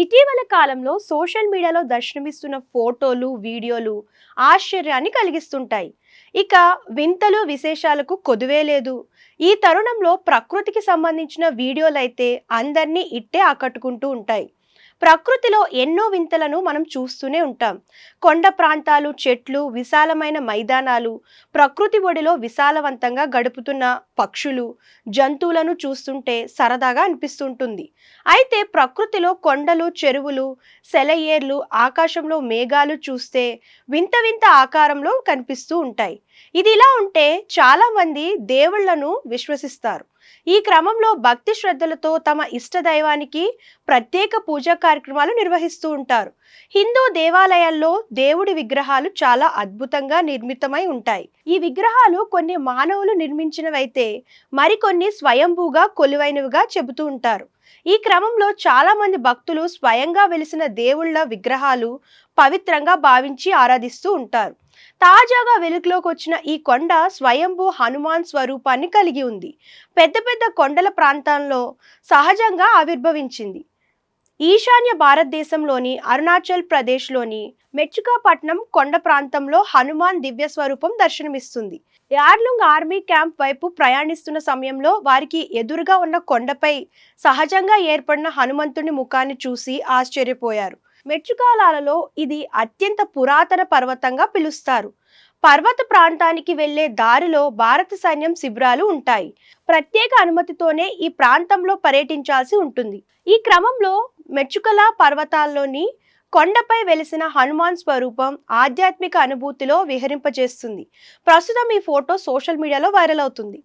ఇటీవల కాలంలో సోషల్ మీడియాలో దర్శనమిస్తున్న ఫోటోలు, వీడియోలు ఆశ్చర్యాన్ని కలిగిస్తుంటాయి. ఇక వింతలు, విశేషాలకు కొదువే లేదు. ఈ తరుణంలో ప్రకృతికి సంబంధించిన వీడియోలైతే అందరినీ ఇట్టే ఆకట్టుకుంటూ ఉంటాయి. ప్రకృతిలో ఎన్నో వింతలను మనం చూస్తూనే ఉంటాం. కొండ ప్రాంతాలు, చెట్లు, విశాలమైన మైదానాలు, ప్రకృతి ఒడిలో విశాలవంతంగా గడుపుతున్న పక్షులు, జంతువులను చూస్తుంటే సరదాగా అనిపిస్తుంటుంది. అయితే ప్రకృతిలో కొండలు, చెరువులు, సెలయేర్లు, ఆకాశంలో మేఘాలు చూస్తే వింత వింత ఆకారంలో కనిపిస్తూ ఉంటాయి. ఇది ఇలా ఉంటే చాలా మంది దేవుళ్లను విశ్వసిస్తారు. ఈ క్రమంలో భక్తి శ్రద్ధలతో తమ ఇష్ట దైవానికి ప్రత్యేక పూజా కార్యక్రమాలు నిర్వహిస్తూ ఉంటారు. హిందూ దేవాలయాల్లో దేవుడి విగ్రహాలు చాలా అద్భుతంగా నిర్మితమై ఉంటాయి. ఈ విగ్రహాలు కొన్ని మానవులు నిర్మించినవైతే మరికొన్ని స్వయంభూగా కొలువైనవిగా చెబుతూ ఉంటారు. ఈ క్రమంలో చాలా మంది భక్తులు స్వయంగా వెలిసిన దేవుళ్ళ విగ్రహాలు పవిత్రంగా భావించి ఆరాధిస్తూ ఉంటారు. తాజాగా వెలుగులోకి వచ్చిన ఈ కొండ స్వయంభూ హనుమాన్ స్వరూపాన్ని కలిగి ఉంది. పెద్ద పెద్ద కొండల ప్రాంతాల్లో సహజంగా ఆవిర్భవించింది. ఈశాన్య భారతదేశంలోని అరుణాచల్ ప్రదేశ్లోని మెచ్చుకాపట్నం కొండ ప్రాంతంలో హనుమాన్ దివ్య స్వరూపం దర్శనమిస్తుంది. యార్లుంగ్ ఆర్మీ క్యాంప్ వైపు ప్రయాణిస్తున్న సమయంలో వారికి ఎదురుగా ఉన్న కొండపై సహజంగా ఏర్పడిన హనుమంతుని ముఖాన్ని చూసి ఆశ్చర్యపోయారు. మెచ్చుకాలలో ఇది అత్యంత పురాతన పర్వతంగా పిలుస్తారు. పర్వత ప్రాంతానికి వెళ్లే దారిలో భారత సైన్యం శిబిరాలు ఉంటాయి. ప్రత్యేక అనుమతితోనే ఈ ప్రాంతంలో పర్యటించాల్సి ఉంటుంది. ఈ క్రమంలో మెచ్చుకల పర్వతాల్లోని కొండపై వెలిసిన హనుమాన్ స్వరూపం ఆధ్యాత్మిక అనుభూతిలో విహరింపజేస్తుంది. ప్రస్తుతం ఈ ఫోటో సోషల్ మీడియాలో వైరల్ అవుతుంది.